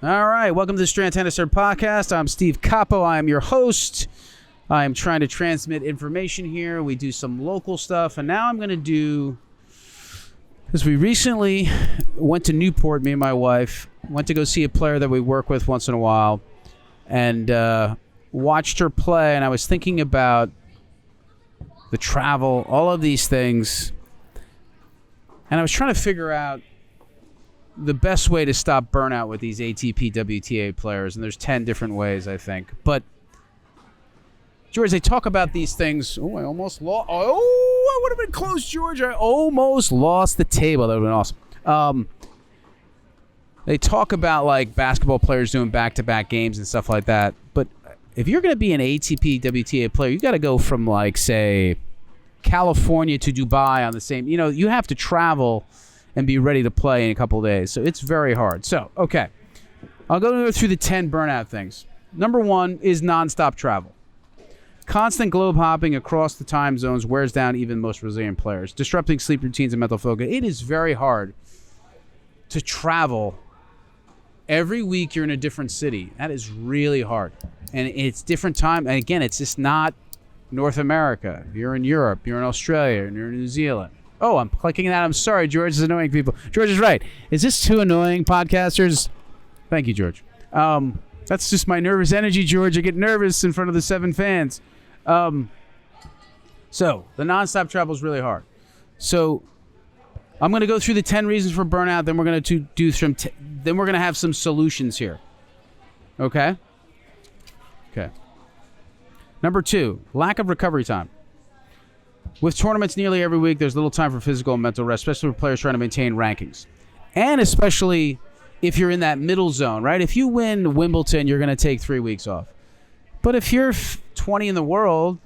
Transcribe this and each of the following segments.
All right, welcome to the Strand Tennis Podcast. I'm Steve Capo. I am your host. I am trying to transmit information here. We do some local stuff, and now I'm going to do, because we recently went to Newport, me and my wife, went to go see a player that we work with once in a while, and watched her play, and I was thinking about the travel, all of these things, and I was trying to figure out the best way to stop burnout with these ATP WTA players, and there's 10 different ways, I think. But George, they talk about these things. Oh, I almost lost. Oh, I would have been close, George. I almost lost the table. That would have been awesome. They talk about like basketball players doing back-to-back games and stuff like that. But if you're going to be an ATP WTA player, you got to go from like, say, California to Dubai on the same. You know, you have to travel and be ready to play in a couple of days. So it's very hard. So, okay. I'll go through the 10 burnout things. Number 1 is nonstop travel. Constant globe hopping across the time zones wears down even most resilient players, disrupting sleep routines and mental focus. It is very hard to travel. Every week you're in a different city. That is really hard. And it's different time. And again, it's just not North America. You're in Europe, you're in Australia, and you're in New Zealand. Oh, I'm clicking that. I'm sorry, George is annoying people. George is right. Is this too annoying, podcasters? Thank you, George. That's just my nervous energy, George. I get nervous in front of the 7 fans. So the nonstop travel is really hard. So I'm going to go through the 10 reasons for burnout. Then we're going to do some. Then we're going to have some solutions here. Okay. Okay. Number 2, lack of recovery time. With tournaments nearly every week, there's little time for physical and mental rest, especially for players trying to maintain rankings. And especially if you're in that middle zone, right? If you win Wimbledon, you're going to take 3 weeks off. But if you're 20 in the world,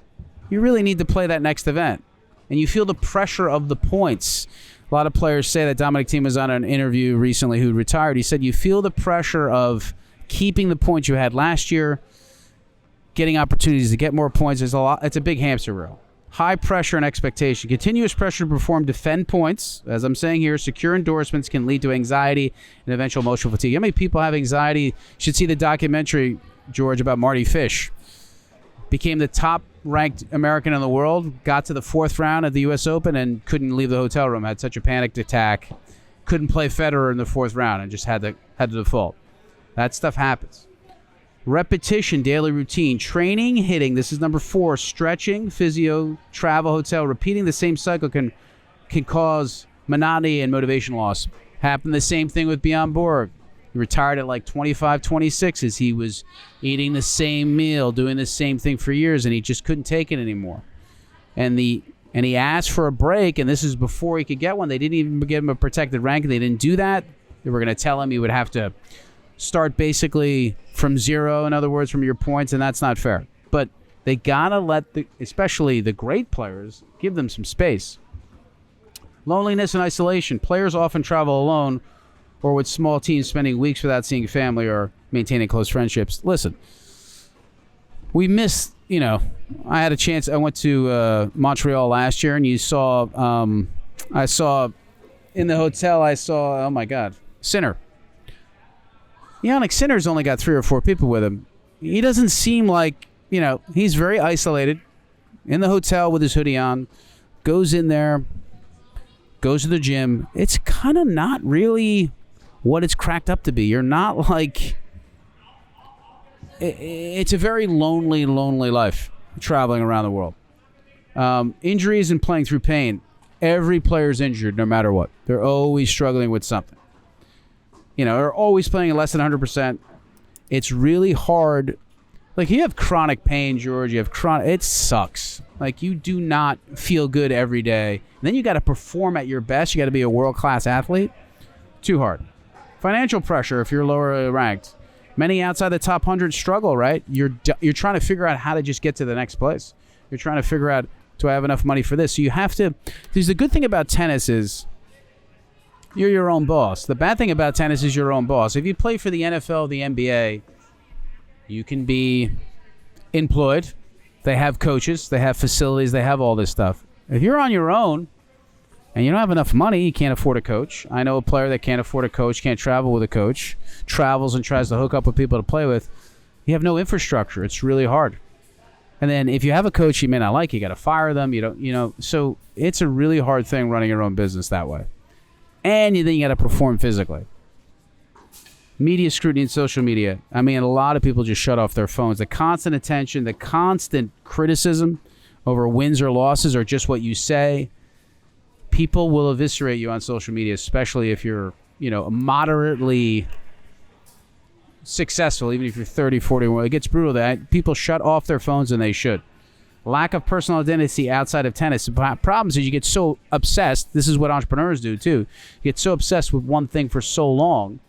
you really need to play that next event. And you feel the pressure of the points. A lot of players say that. Dominic Thiem was on an interview recently who retired. He said you feel the pressure of keeping the points you had last year, getting opportunities to get more points. There's a lot. It's a big hamster wheel. High pressure and expectation. Continuous pressure to perform defend points. As I'm saying here, secure endorsements can lead to anxiety and eventual emotional fatigue. How many people have anxiety? You should see the documentary, George, about Marty Fish. Became the top-ranked American in the world, got to the 4th round at the U.S. Open and couldn't leave the hotel room, had such a panicked attack, couldn't play Federer in the 4th round and just had to default. That stuff happens. Repetition, daily routine, training, hitting. This is number 4. Stretching, physio, travel, hotel. Repeating the same cycle can cause monotony and motivation loss. Happened the same thing with Bjorn Borg. He retired at like 25, 26 as he was eating the same meal, doing the same thing for years, and he just couldn't take it anymore. And he asked for a break, and this is before he could get one. They didn't even give him a protected rank. They didn't do that. They were going to tell him he would have to start basically from zero, in other words, from your points, and that's not fair. But they got to let, especially the great players, give them some space. Loneliness and isolation. Players often travel alone or with small teams, spending weeks without seeing family or maintaining close friendships. Listen, we missed, I had a chance. I went to Montreal last year, and I saw in the hotel, oh my God, Sinner. Yannick Sinner's only got 3 or 4 people with him. He doesn't seem like, he's very isolated in the hotel with his hoodie on, goes in there, goes to the gym. It's kind of not really what it's cracked up to be. You're not like, it's a very lonely life traveling around the world. Injuries and playing through pain. Every player's injured no matter what. They're always struggling with something. They're always playing at less than 100%. It's really hard. Like, you have chronic pain, George. You have it sucks. Like, you do not feel good every day. And then you got to perform at your best. You got to be a world-class athlete. Too hard. Financial pressure if you're lower ranked. Many outside the top 100 struggle, right? You're trying to figure out how to just get to the next place. You're trying to figure out, do I have enough money for this? So you have to. Because the good thing about tennis is you're your own boss. The bad thing about tennis is your own boss. If you play for the NFL, the NBA, you can be employed. They have coaches. They have facilities. They have all this stuff. If you're on your own, and you don't have enough money, you can't afford a coach. I know a player that can't afford a coach, can't travel with a coach, travels and tries to hook up with people to play with. You have no infrastructure. It's really hard. And then if you have a coach you may not like, you got to fire them. So it's a really hard thing running your own business that way. And then you got to perform physically. Media scrutiny and social media. I mean, a lot of people just shut off their phones. The constant attention, the constant criticism over wins or losses or just what you say. People will eviscerate you on social media, especially if you're, moderately successful, even if you're 30, 40. It gets brutal. People shut off their phones, and they should. Lack of personal identity outside of tennis. The problem is you get so obsessed. This is what entrepreneurs do, too. You get so obsessed with one thing for so long,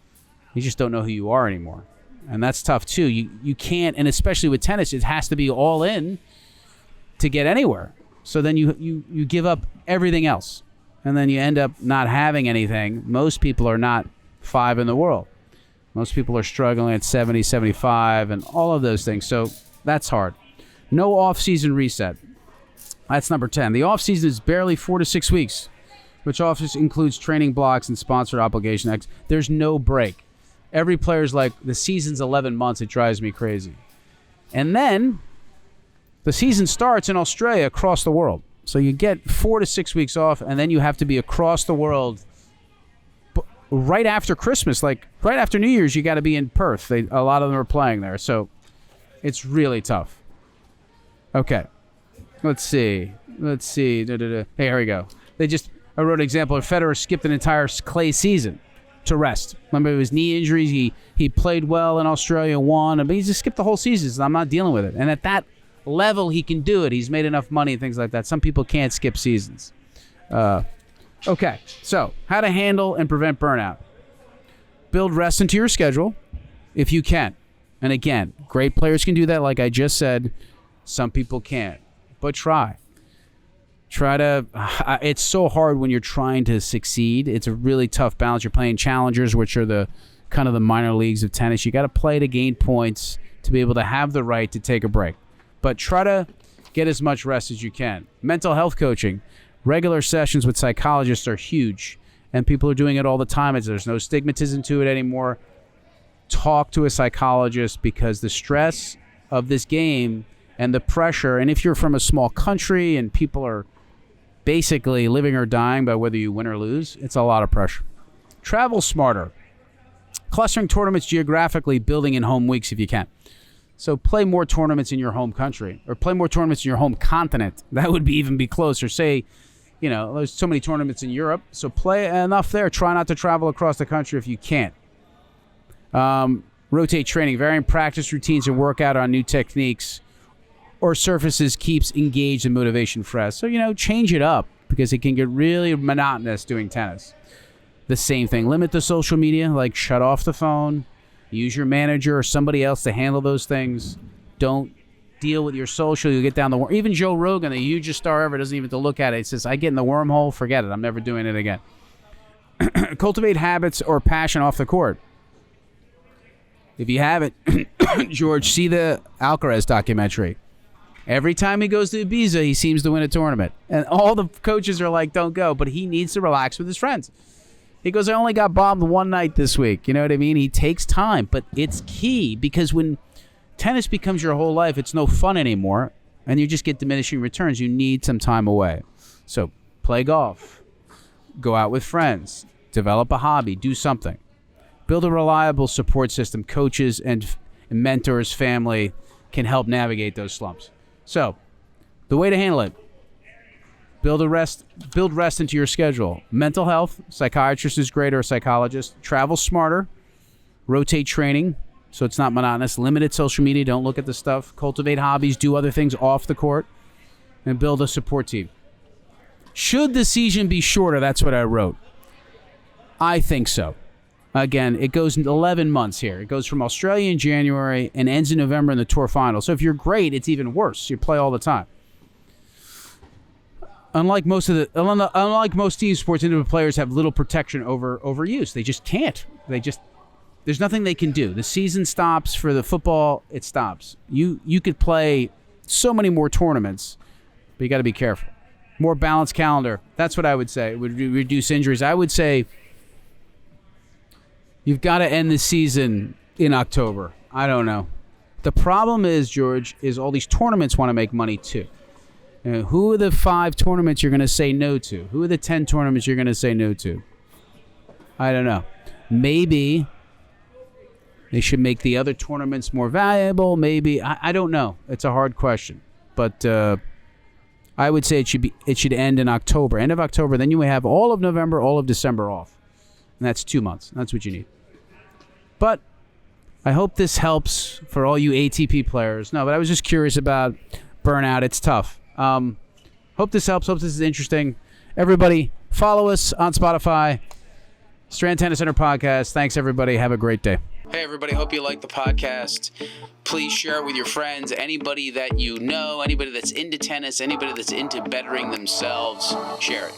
you just don't know who you are anymore. And that's tough, too. You can't, and especially with tennis, it has to be all in to get anywhere. So then you give up everything else. And then you end up not having anything. Most people are not 5 in the world. Most people are struggling at 70, 75, and all of those things. So that's hard. No off-season reset. That's number 10. The off-season is barely 4 to 6 weeks, which often includes training blocks and sponsored obligation. There's no break. Every player's like, the season's 11 months. It drives me crazy. And then the season starts in Australia across the world. So you get 4 to 6 weeks off, and then you have to be across the world right after Christmas. Like right after New Year's, you got to be in Perth. A lot of them are playing there. So it's really tough. Okay. Let's see. Hey, here we go. I wrote an example. Federer skipped an entire clay season to rest. Remember, it was knee injuries. He played well in Australia, won, but he just skipped the whole season. So I'm not dealing with it. And at that level, he can do it. He's made enough money and things like that. Some people can't skip seasons. Okay, so how to handle and prevent burnout. Build rest into your schedule if you can. And again, great players can do that, like I just said. Some people can't, but try. It's so hard when you're trying to succeed. It's a really tough balance. You're playing challengers, which are the kind of the minor leagues of tennis. You got to play to gain points to be able to have the right to take a break. But try to get as much rest as you can. Mental health coaching. Regular sessions with psychologists are huge, and people are doing it all the time. There's no stigmatism to it anymore. Talk to a psychologist, because the stress of this game and the pressure, and if you're from a small country and people are basically living or dying by whether you win or lose, it's a lot of pressure. Travel smarter. Clustering tournaments geographically, building in home weeks if you can. So play more tournaments in your home country, or play more tournaments in your home continent. That would even be closer. Say, there's so many tournaments in Europe, so play enough there. Try not to travel across the country if you can't. Rotate training, varying practice routines and workout on new techniques or surfaces keeps engaged and motivation fresh. So, change it up, because it can get really monotonous doing tennis. The same thing. Limit the social media, like shut off the phone. Use your manager or somebody else to handle those things. Don't deal with your social. You'll get down the worm. Even Joe Rogan, the hugest star ever, doesn't even have to look at it. He says, I get in the wormhole, forget it. I'm never doing it again. Cultivate habits or passion off the court. If you haven't, George, see the Alcaraz documentary. Every time he goes to Ibiza, he seems to win a tournament. And all the coaches are like, don't go. But he needs to relax with his friends. He goes, I only got bombed one night this week. You know what I mean? He takes time, but it's key, because when tennis becomes your whole life, it's no fun anymore, and you just get diminishing returns. You need some time away. So play golf, go out with friends, develop a hobby, do something. Build a reliable support system. Coaches and mentors, family can help navigate those slumps. So the way to handle it. Build rest into your schedule. Mental health, psychiatrist is great, or a psychologist. Travel smarter. Rotate training, so it's not monotonous. Limited social media, don't look at the stuff. Cultivate hobbies, do other things off the court. And build a support team. Should the season be shorter? That's what I wrote. I think so. Again, it goes 11 months here. It goes from Australia in January and ends in November in the tour final. So if you're great, it's even worse. You play all the time. Unlike most team sports, individual players have little protection over use. They just can't. There's nothing they can do. The season stops for the football. It stops. You could play so many more tournaments, but you got to be careful. more balanced calendar. That's what I would say. It would reduce injuries. I would say you've got to end the season in October. I don't know. The problem is, George, is all these tournaments want to make money too. Who are the 5 tournaments you're going to say no to? Who are the 10 tournaments you're going to say no to? I don't know. Maybe they should make the other tournaments more valuable. Maybe. I don't know. It's a hard question. But I would say it should end in October. End of October. Then you have all of November, all of December off. And that's 2 months. That's what you need. But I hope this helps for all you ATP players. No, but I was just curious about burnout. It's tough. Hope this helps. Hope this is interesting. Everybody, follow us on Spotify. Strand Tennis Center Podcast. Thanks, everybody. Have a great day. Hey, everybody. Hope you like the podcast. Please share it with your friends. Anybody that you know, anybody that's into tennis, anybody that's into bettering themselves, share it.